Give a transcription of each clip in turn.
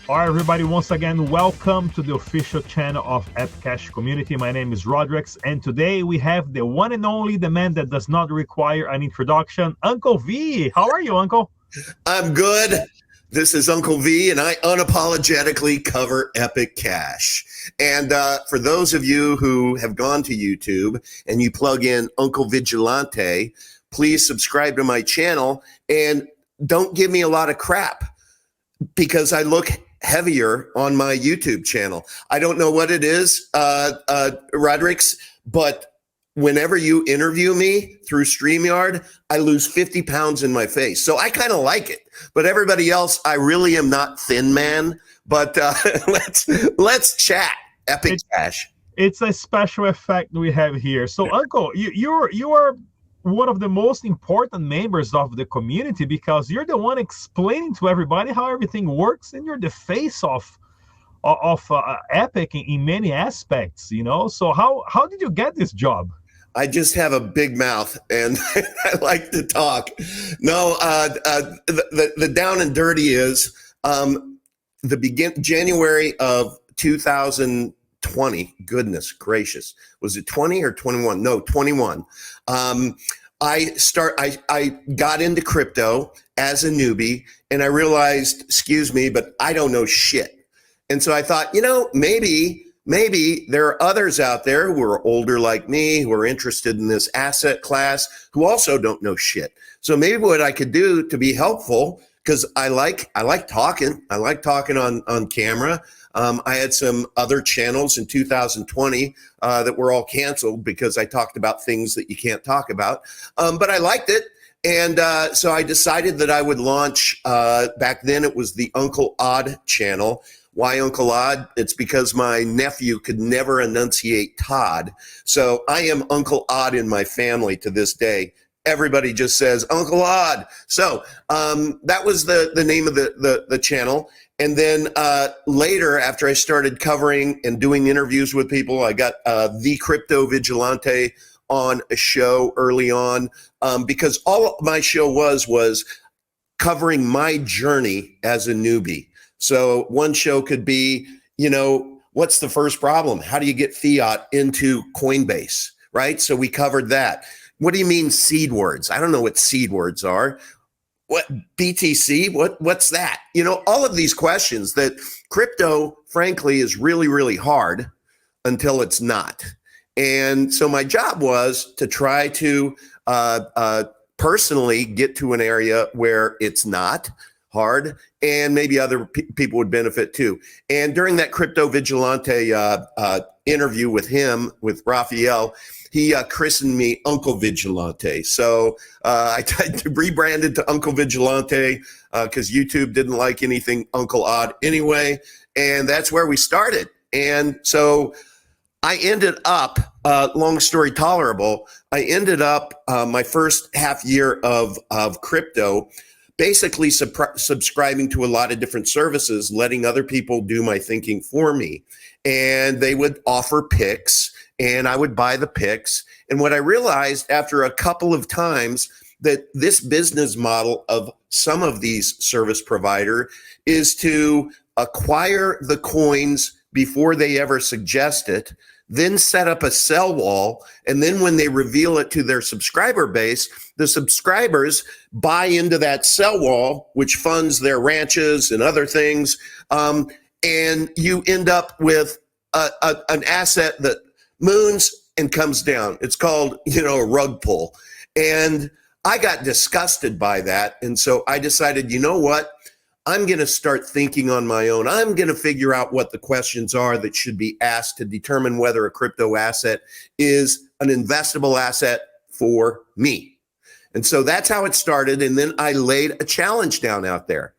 All right, everybody, once again, welcome to the official channel of AppCash Community. My name is Rodrix, and today we have the one and only, the man that does not require an introduction, Uncle V. How are you, Uncle? I'm good. This is Uncle V, and I unapologetically cover Epic Cash. And for those of you who have gone to YouTube and you plug in Uncle Vigilante, please subscribe to my channel and don't give me a lot of crap because I look heavier on my YouTube channel. I don't know what it is, Rodrix, but whenever you interview me through StreamYard, I lose 50 pounds in my face. So I kind of like it. But everybody else, I really am not thin man. But let's chat Epic Cash. It's a special effect we have here. So, Uncle, you are one of the most important members of the community because you're the one explaining to everybody how everything works, and you're the face of Epic in many aspects. You know. So how did you get this job? I just have a big mouth and I like to talk. No, the down and dirty is January of 2020. Goodness gracious, was it 20 or 21? No, 21. I got into crypto as a newbie, and I realized, excuse me, but I don't know shit. And so I thought, maybe there are others out there who are older like me, who are interested in this asset class, who also don't know shit. So maybe what I could do to be helpful, because I like talking. I like talking on camera. I had some other channels in 2020 that were all canceled because I talked about things that you can't talk about. But I liked it. And so I decided that I would launch, back then it was the Uncle Odd channel. Why Uncle Odd? It's because my nephew could never enunciate Todd. So I am Uncle Odd in my family to this day. Everybody just says Uncle Odd. So that was the name of the channel. And then later, after I started covering and doing interviews with people, I got the Crypto Vigilante on a show early on because all my show was covering my journey as a newbie. So one show could be, what's the first problem? How do you get fiat into Coinbase, right? So we covered that. What do you mean seed words? I don't know what seed words are. What BTC? What's that? All of these questions that crypto, frankly, is really, really hard until it's not. And so my job was to try to personally get to an area where it's not hard, and maybe other people would benefit too. And during that Crypto Vigilante interview with him, with Raphael, he christened me Uncle Vigilante. So I rebranded to Uncle Vigilante because YouTube didn't like anything Uncle Odd anyway. And that's where we started. And so I ended up, long story tolerable, I ended up my first half year of crypto basically subscribing to a lot of different services, letting other people do my thinking for me. And they would offer picks, and I would buy the picks. And what I realized after a couple of times, that this business model of some of these service provider is to acquire the coins before they ever suggest it, then set up a sell wall, and then when they reveal it to their subscriber base, the subscribers buy into that sell wall, which funds their ranches and other things, and you end up with an asset that moons and comes down. It's called, a rug pull. And I got disgusted by that, and so I decided, you know what? I'm going to start thinking on my own. I'm going to figure out what the questions are that should be asked to determine whether a crypto asset is an investable asset for me. And so that's how it started. And then I laid a challenge down out there.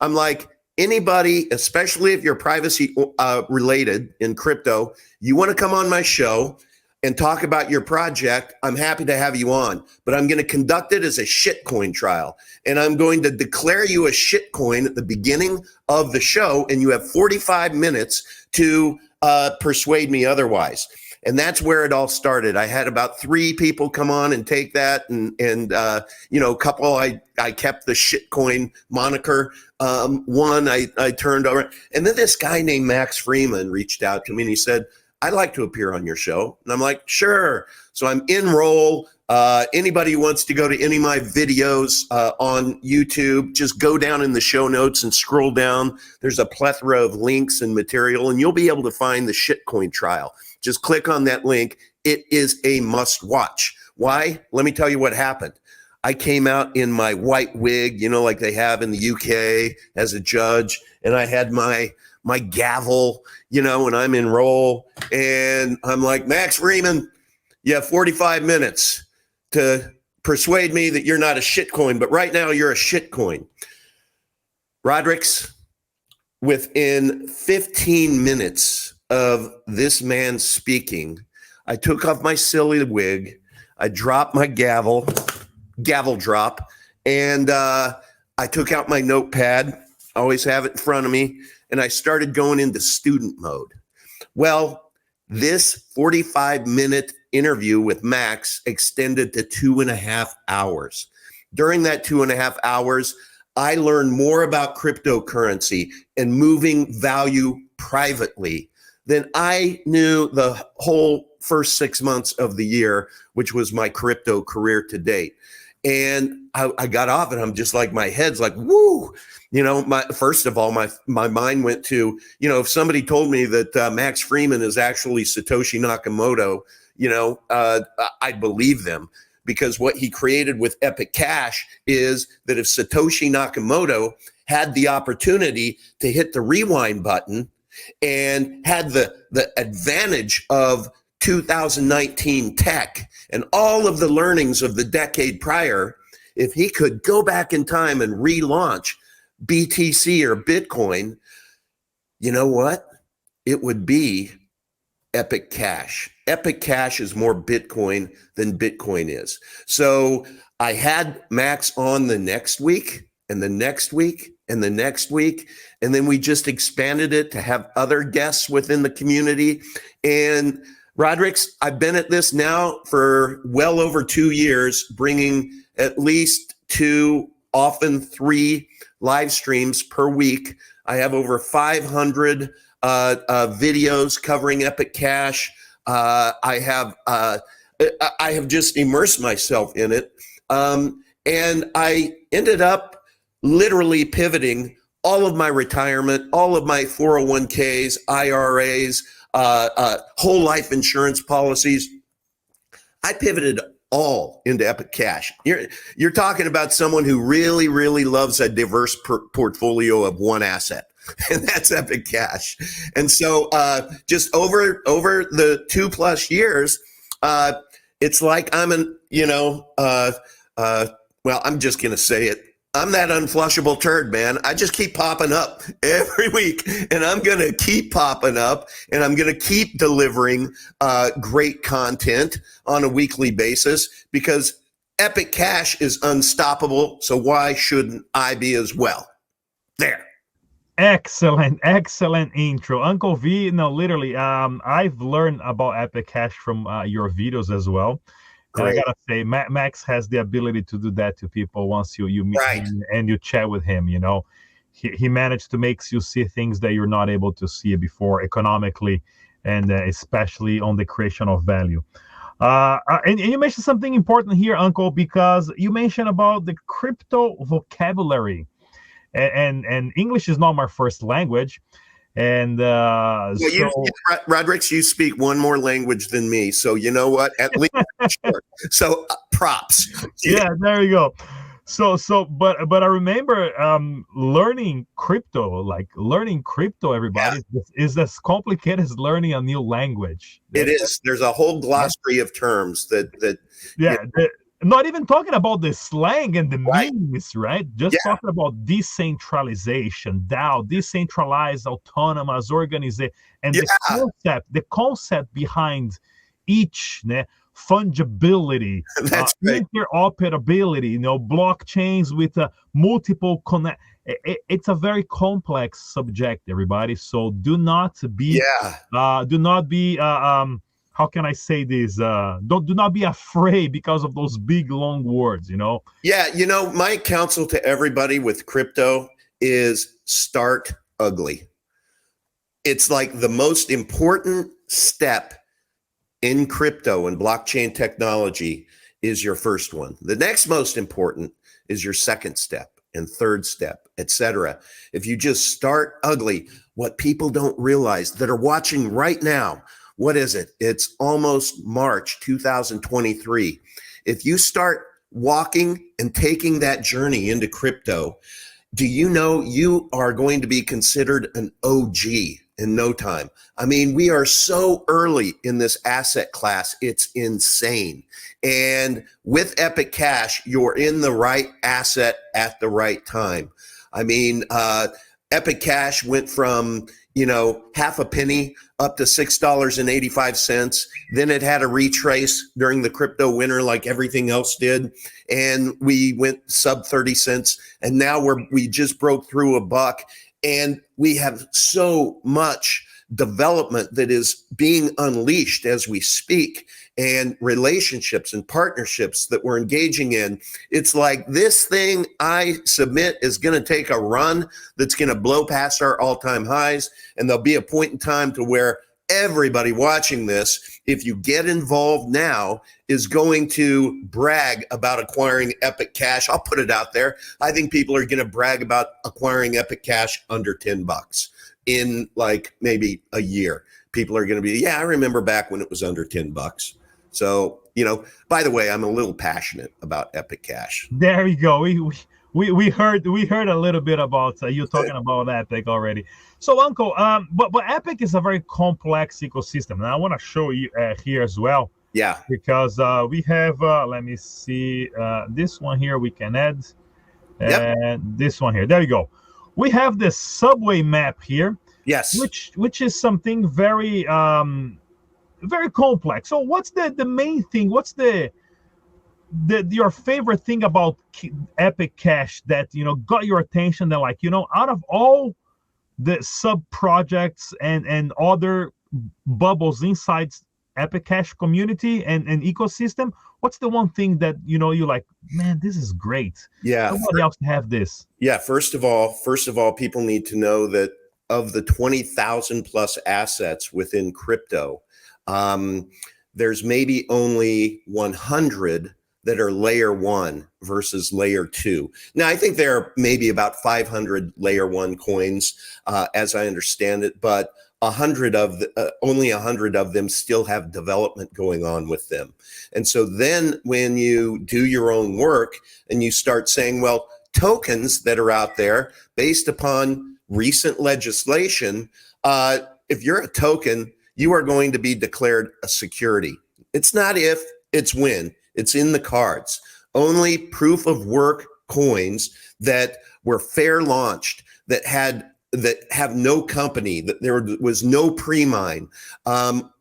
I'm like, anybody, especially if you're privacy related in crypto, you want to come on my show and talk about your project, I'm happy to have you on, but I'm going to conduct it as a shitcoin trial. And I'm going to declare you a shitcoin at the beginning of the show, and you have 45 minutes to persuade me otherwise. And that's where it all started. I had about 3 people come on and take that, and a couple I kept the shitcoin moniker. One I turned over, and then this guy named Max Freeman reached out to me and he said, "I'd like to appear on your show." And I'm like, "Sure." So I'm enroll. Anybody who wants to go to any of my videos on YouTube, just go down in the show notes and scroll down. There's a plethora of links and material, and you'll be able to find the shitcoin trial. Just click on that link. It is a must watch. Why? Let me tell you what happened. I came out in my white wig, like they have in the UK as a judge, and I had my gavel, and I'm in roll, and I'm like, "Max Freeman, you have 45 minutes to persuade me that you're not a shitcoin, but right now you're a shitcoin." Rodrix, within 15 minutes of this man speaking, I took off my silly wig, I dropped my gavel drop, and I took out my notepad, I always have it in front of me, and I started going into student mode. Well, this 45-minute interview with Max extended to 2.5 hours. During that 2.5 hours, I learned more about cryptocurrency and moving value privately than I knew the whole first 6 months of the year, which was my crypto career to date. And I got off and I'm just like, my head's like, woo. First of all, my mind went to, if somebody told me that Max Freeman is actually Satoshi Nakamoto, I'd believe them, because what he created with Epic Cash is that if Satoshi Nakamoto had the opportunity to hit the rewind button and had the advantage of 2019 tech and all of the learnings of the decade prior, if he could go back in time and relaunch BTC or Bitcoin, you know what? It would be Epic Cash. Epic Cash is more Bitcoin than Bitcoin is. So I had Max on the next week and the next week and the next week. And then we just expanded it to have other guests within the community. And Rodrix, I've been at this now for well over 2 years, bringing at least 2, often 3 live streams per week. I have over 500 videos covering Epic Cash. I have just immersed myself in it. And I ended up literally pivoting all of my retirement, all of my 401ks, IRAs, whole life insurance policies. I pivoted all into Epic Cash. You're talking about someone who really, really loves a diverse portfolio of one asset. And that's Epic Cash. And so just over the 2+ years, it's like I'm I'm just going to say it. I'm that unflushable turd, man. I just keep popping up every week, and I'm going to keep popping up, and I'm going to keep delivering great content on a weekly basis, because Epic Cash is unstoppable. So why shouldn't I be as well? There. Excellent intro, Uncle V. No, literally, I've learned about Epic Cash from your videos as well. And I gotta say, Max has the ability to do that to people once you meet him and you chat with him. He managed to make you see things that you're not able to see before economically, and especially on the creation of value. And you mentioned something important here, Uncle, because you mentioned about the crypto vocabulary. And English is not my first language, and Rodrix, you speak one more language than me, so you know what? At least sure. So props. Yeah, there you go. But I remember learning crypto. Everybody, is as complicated as learning a new language. It is. There's a whole glossary of terms that. Not even talking about the slang and the meanings, right? Just talking about decentralization, DAO, decentralized autonomous organization, and the concept behind each, fungibility, interoperability, blockchains with multiple connect. It's a very complex subject, everybody. So do not be how can I say this? Do not be afraid because of those big long words, you know? Yeah, my counsel to everybody with crypto is start ugly. It's like the most important step in crypto and blockchain technology is your first one. The next most important is your second step and third step, etc. If you just start ugly, what people don't realize that are watching right now, what is it? It's almost March 2023. If you start walking and taking that journey into crypto, do you know you are going to be considered an OG in no time? I mean, we are so early in this asset class. It's insane. And with Epic Cash, you're in the right asset at the right time. I mean, Epic Cash went from, half a penny up to $6.85. Then it had a retrace during the crypto winter like everything else did. And we went sub 30 cents. And now we just broke through $1. And we have so much development that is being unleashed as we speak, and relationships and partnerships that we're engaging in. It's like this thing I submit is going to take a run that's going to blow past our all-time highs. And there'll be a point in time to where everybody watching this, if you get involved now, is going to brag about acquiring Epic Cash. I'll put it out there. I think people are going to brag about acquiring Epic Cash under $10 in like maybe a year. People are going to be, I remember back when it was under $10. So, by the way, I'm a little passionate about Epic Cash. There you go. We heard a little bit about you talking about Epic already. So, Uncle, but Epic is a very complex ecosystem, and I want to show you here as well. Yeah. Because we have, let me see, this one here we can add, and this one here. There you go. We have the subway map here. Yes. Which is something very very complex. So what's the main thing? What's your favorite thing about Epic Cash that got your attention? That out of all the sub projects and other bubbles inside Epic Cash community and ecosystem, what's the one thing that you like, man, this is great? Yeah. Nobody else have this. Yeah. First of all, people need to know that of the 20,000 plus assets within crypto, there's maybe only 100 that are layer 1 versus layer 2. Now, I think there are maybe about 500 layer 1 coins, as I understand it, but only 100 of them still have development going on with them. And so then when you do your own work and you start saying, well, tokens that are out there based upon recent legislation, if you're a token, you are going to be declared a security. It's not if, it's when. It's in the cards. Only proof of work coins that were fair launched, that have no company, that there was no pre-mine,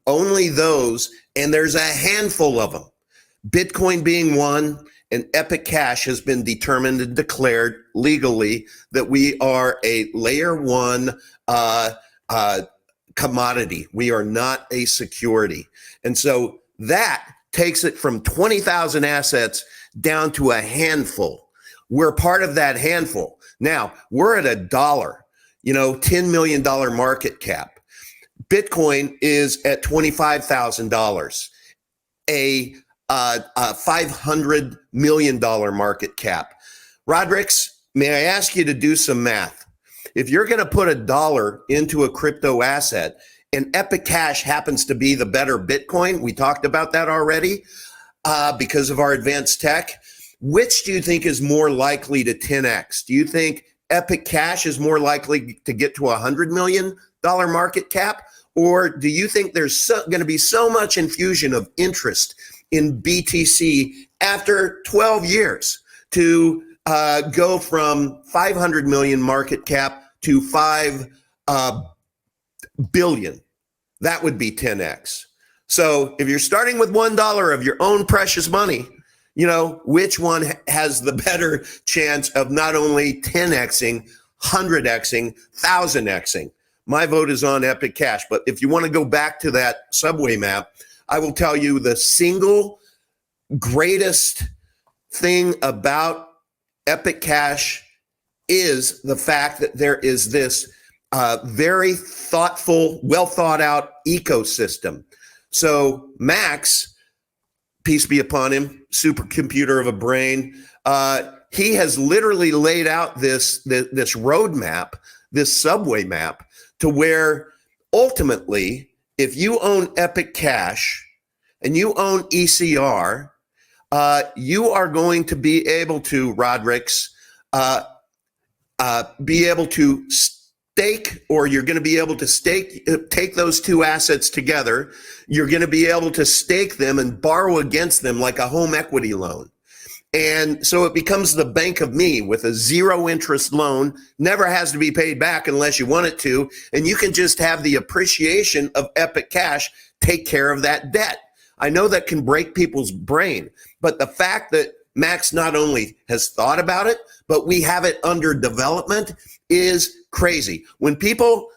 only those, and there's a handful of them. Bitcoin being one, and Epic Cash has been determined and declared legally that we are a layer 1 commodity. We are not a security. And so that takes it from 20,000 assets down to a handful. We're part of that handful. Now, we're at $1, $10 million market cap. Bitcoin is at $25,000, a $500 million market cap. Rodrix, may I ask you to do some math? If you're going to put $1 into a crypto asset and Epic Cash happens to be the better Bitcoin, we talked about that already, because of our advanced tech, which do you think is more likely to 10x? Do you think Epic Cash is more likely to get to $100 million market cap? Or do you think there's going to be so much infusion of interest in BTC after 12 years to go from 500 million market cap to 5 billion? That would be 10x. So if you're starting with $1 of your own precious money, which one has the better chance of not only 10xing, 100xing, 1000xing? My vote is on Epic Cash. But if you want to go back to that subway map, I will tell you the single greatest thing about Epic Cash is the fact that there is this very thoughtful, well thought out ecosystem. So Max, peace be upon him, supercomputer of a brain, he has literally laid out this roadmap, this subway map, to where ultimately, if you own Epic Cash and you own ECR, you are going to be able to, Rodrix, be able to stake, or you're going to be able to take those two assets together. You're going to be able to stake them and borrow against them like a home equity loan. And so it becomes the Bank of Me with a zero interest loan, never has to be paid back unless you want it to. And you can just have the appreciation of Epic Cash take care of that debt. I know that can break people's brain, but the fact that Max not only has thought about it, but we have it under development is crazy. When people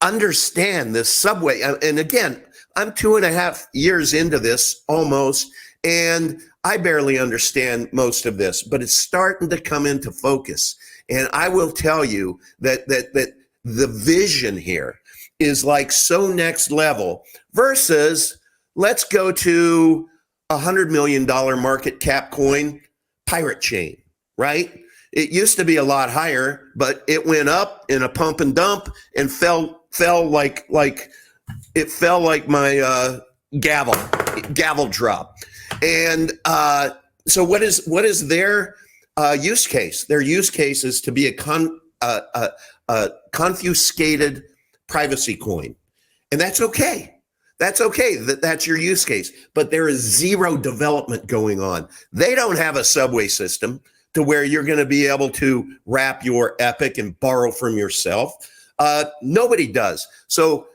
understand this subway, and again, I'm 2.5 years into this almost, and I barely understand most of this, but it's starting to come into focus. And I will tell you that the vision here is like so next level versus let's go to $100 million market cap coin, Pirate Chain, right? It used to be a lot higher, but it went up in a pump and dump and fell like it fell like my gavel drop. And so what is their use case? Their use case is to be a confiscated privacy coin. And that's okay. That's okay. That's your use case. But there is zero development going on. They don't have a subway system to where you're going to be able to wrap your Epic and borrow from yourself. Nobody does. So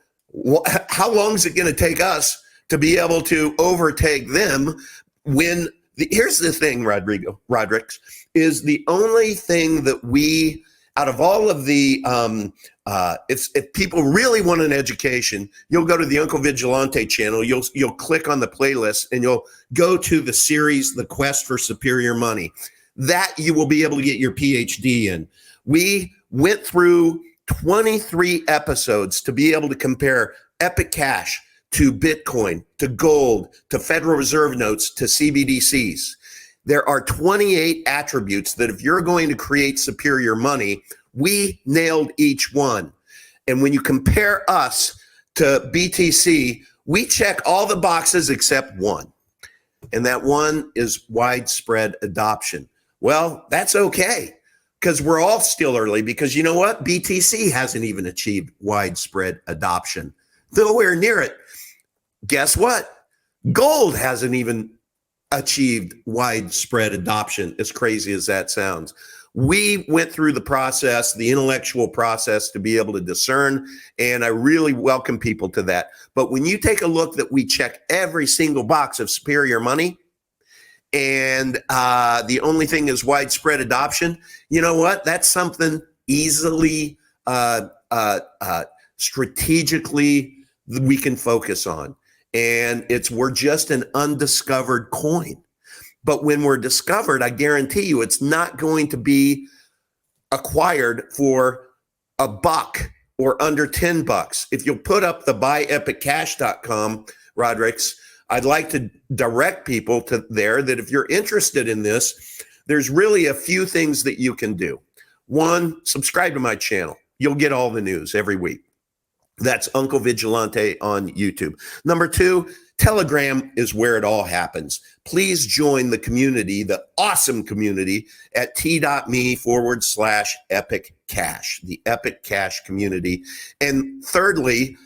how long is it going to take us to be able to overtake them when here's the thing, Rodrix, is the only thing that we, out of all of the, if people really want an education, you'll go to the Uncle Vigilante channel, you'll click on the playlist and you'll go to the series, The Quest for Superior Money. That you will be able to get your PhD in. We went through 23 episodes to be able to compare Epic Cash to Bitcoin, to gold, to Federal Reserve notes, to CBDCs. There are 28 attributes that if you're going to create superior money, we nailed each one. And when you compare us to BTC, we check all the boxes except one. And that one is widespread adoption. Well, that's okay, because we're all still early, because you know what? BTC hasn't even achieved widespread adoption. Nowhere near it. Guess what? Gold hasn't even achieved widespread adoption, as crazy as that sounds. We went through the process, the intellectual process, to be able to discern, and I really welcome people to that. But when you take a look that we check every single box of superior money, and the only thing is widespread adoption, you know what? That's something easily, strategically we can focus on. And we're just an undiscovered coin. But when we're discovered, I guarantee you it's not going to be acquired for $1 or under $10. If you'll put up the buyepiccash.com, Rodrix, I'd like to direct people to there, that if you're interested in this, there's really a few things that you can do. One, subscribe to my channel. You'll get all the news every week. That's Uncle Vigilante on YouTube. Number two, Telegram is where it all happens. Please join the community, the awesome community, at t.me/Epic Cash, the Epic Cash community. And thirdly,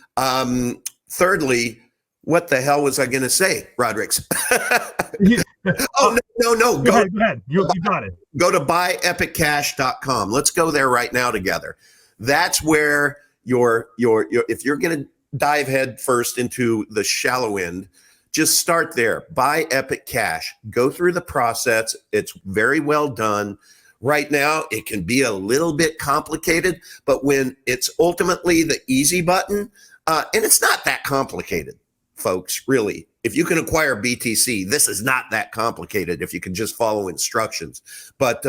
what the hell was I going to say, Rodrix? Oh, no. Go ahead. You got it. Go to buyepiccash.com. Let's go there right now together. That's where if you're going to dive head first into the shallow end, just start there. Buy Epic Cash. Go through the process. It's very well done. Right now, it can be a little bit complicated, but when it's ultimately the easy button, and it's not that complicated, folks, really. if you can acquire BTC, this is not that complicated if you can just follow instructions. But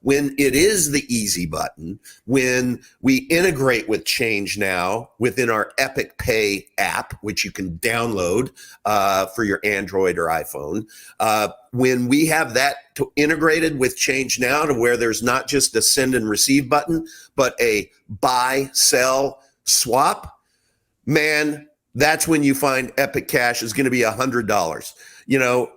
when it is the easy button, when we integrate with Change Now within our Epic Pay app, which you can download for your Android or iPhone, when we have that integrated with Change Now to where there's not just a send and receive button, but a buy, sell, swap, man, that's when you find Epic Cash is going to be $100. You know,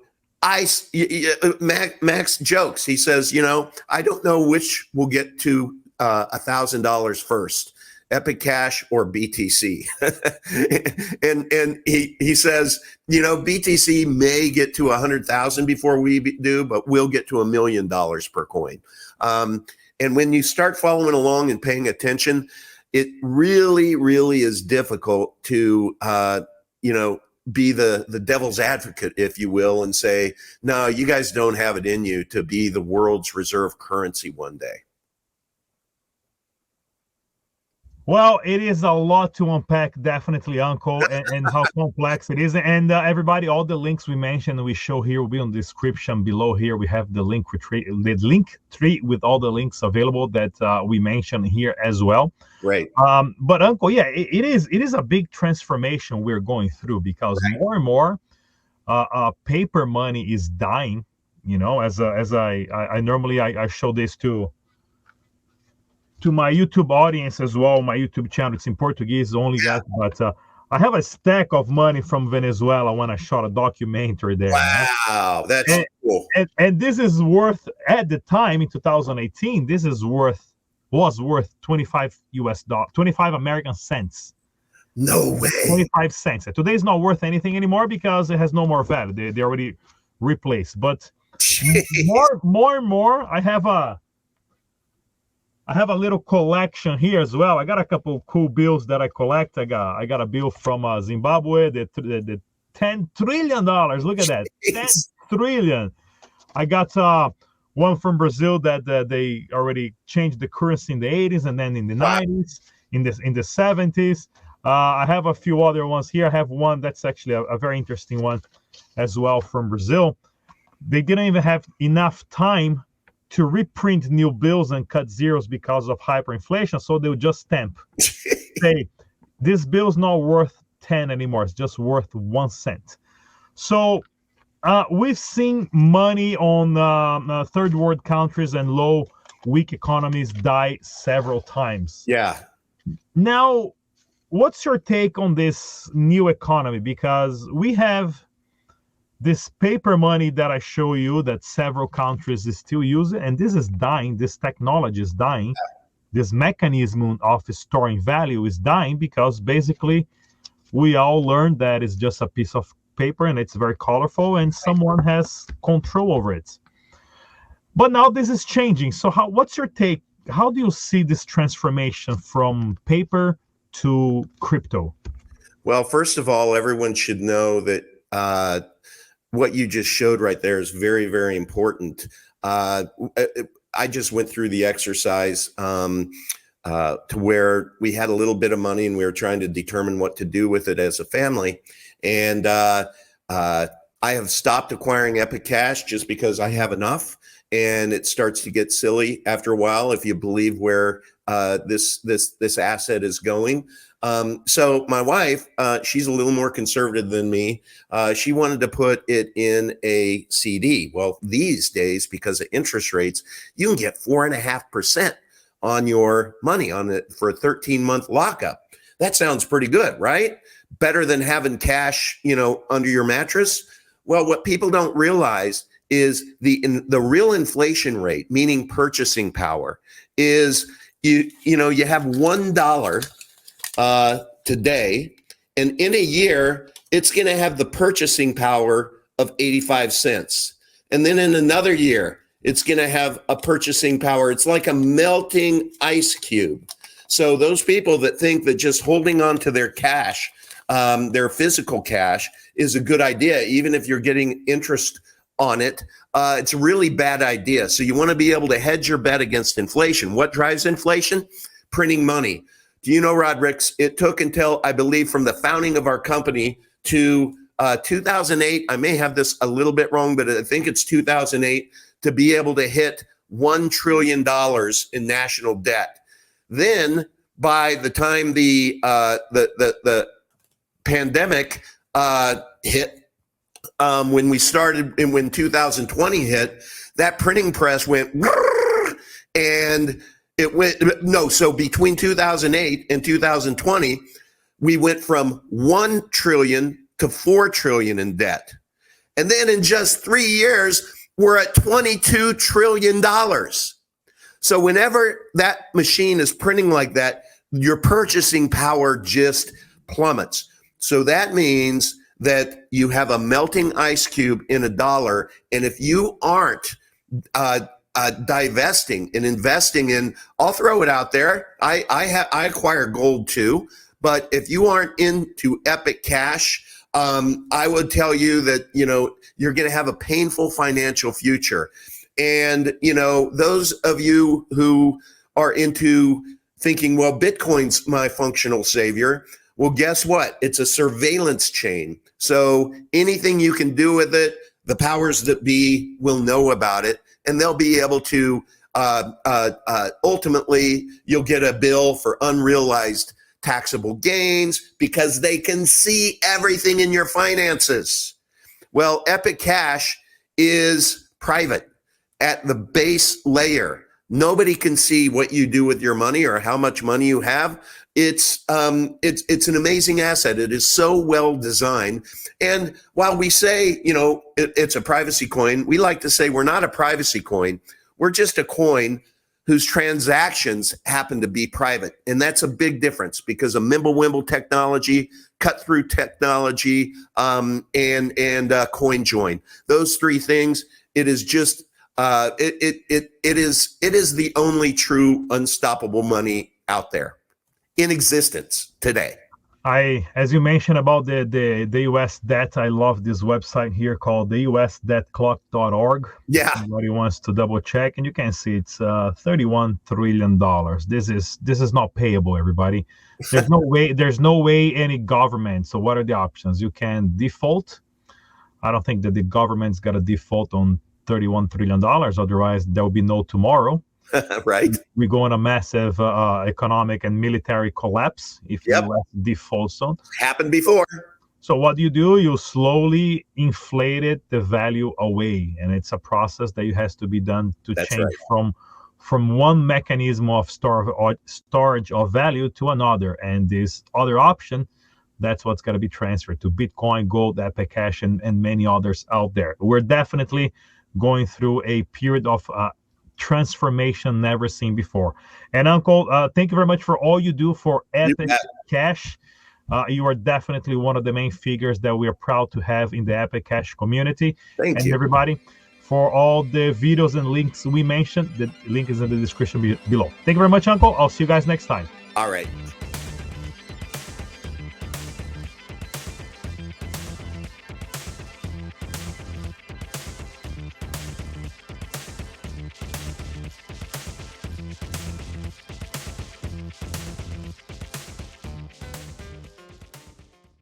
Max jokes. He says, you know, I don't know which will get to $1,000 first, Epic Cash or BTC. and he says, you know, BTC may get to 100,000 before we do, but we'll get to $1 million per coin. And when you start following along and paying attention, it really, really is difficult to, you know, be the devil's advocate, if you will, and say, no, you guys don't have it in you to be the world's reserve currency one day. Well, it is a lot to unpack, definitely, Uncle, and how complex it is. And everybody, all the links we mentioned, we show here will be on the description below. Here we have the link tree with all the links available that we mentioned here as well. Right. But Uncle, yeah, it is a big transformation we're going through, because more and more paper money is dying. You know, as I normally show this to my YouTube audience as well. My YouTube channel, it's in Portuguese only, guys, but I have a stack of money from Venezuela when I shot a documentary there. Wow, that's cool. And this is worth, at the time in 2018, this is was worth 25 American cents. No way. 25 cents. Today is not worth anything anymore because it has no more value. They already replaced. But more and more, I have a little collection here as well. I got a couple cool bills that I collect. I got a bill from Zimbabwe, the $10 trillion. Look at that, 10 trillion. I got one from Brazil that they already changed the currency in the 80s, and then in the 90s, in the 70s. I have a few other ones here. I have one that's actually a very interesting one as well from Brazil. They didn't even have enough time to reprint new bills and cut zeros because of hyperinflation, so they would just stamp, say, this bill's not worth 10 anymore, it's just worth 1 cent. So we've seen money on third world countries and low, weak economies die several times. Yeah. Now, what's your take on this new economy? Because we have this paper money that I show you that several countries is still using, and this is dying. This technology is dying. This mechanism of storing value is dying because basically we all learned that it's just a piece of paper and it's very colorful and someone has control over it. But now this is changing. So what's your take? How do you see this transformation from paper to crypto? Well, first of all, everyone should know that what you just showed right there is very, very important. I just went through the exercise to where we had a little bit of money and we were trying to determine what to do with it as a family. And I have stopped acquiring Epic Cash just because I have enough, and it starts to get silly after a while if you believe where this asset is going. So my wife, she's a little more conservative than me. She wanted to put it in a CD. Well, these days, because of interest rates, you can get 4.5% on your money on it for a 13-month lockup. That sounds pretty good, right? Better than having cash, you know, under your mattress. Well, what people don't realize is the real inflation rate, meaning purchasing power, is you have $1 today, and in a year it's going to have the purchasing power of 85 cents, and then in another year it's going to have a purchasing power. It's like a melting ice cube. So those people that think that just holding on to their cash, their physical cash, is a good idea, even if you're getting interest on it, it's a really bad idea. So you want to be able to hedge your bet against inflation. What drives inflation? Printing money. Do you know, Rodrix, it took until, I believe, from the founding of our company to 2008. I may have this a little bit wrong, but I think it's 2008 to be able to hit $1 trillion in national debt. Then by the time the pandemic hit, when we started and when 2020 hit, that printing press went and it went so between 2008 and 2020 we went from 1 trillion to 4 trillion in debt, and then in just 3 years we're at $22 trillion. So whenever that machine is printing like that, your purchasing power just plummets. So that means that you have a melting ice cube in a dollar, and if you aren't divesting and investing in, I'll throw it out there. I acquire gold too, but if you aren't into Epic Cash, I would tell you that you're going to have a painful financial future. And those of you who are into thinking, well, Bitcoin's my functional savior. Well, guess what? It's a surveillance chain. So anything you can do with it, the powers that be will know about it, and they'll be able to ultimately, you'll get a bill for unrealized taxable gains because they can see everything in your finances. Well, Epic Cash is private at the base layer. Nobody can see what you do with your money or how much money you have. It's an amazing asset. It is so well designed. And while we say, it's a privacy coin, we like to say we're not a privacy coin. We're just a coin whose transactions happen to be private. And that's a big difference because of Mimblewimble technology, cut-through technology, and coin join. Those three things, it is just it is the only true unstoppable money out there in existence today. As you mentioned about the US debt, I love this website here called the usdebtclock.org. Yeah. Somebody wants to double check, and you can see it's $31 trillion. This is not payable, everybody. There's no way any government. So what are the options? You can default. I don't think that the government's got to default on $31 trillion. Otherwise, there will be no tomorrow. Right. We go on a massive economic and military collapse if the US defaults on. Happened before. So what do? You slowly inflate the value away, and it's a process that has to be done to change from one mechanism of storage of value to another. And this other option, that's what's going to be transferred to Bitcoin, gold, Epic Cash, and many others out there. We're definitely going through a period of transformation never seen before. And Uncle, thank you very much for all you do for Epic Cash. You are definitely one of the main figures that we are proud to have in the Epic Cash community. Thank you, everybody, for all the videos and links we mentioned. The link is in the description below. Thank you very much, Uncle. I'll see you guys next time. All right.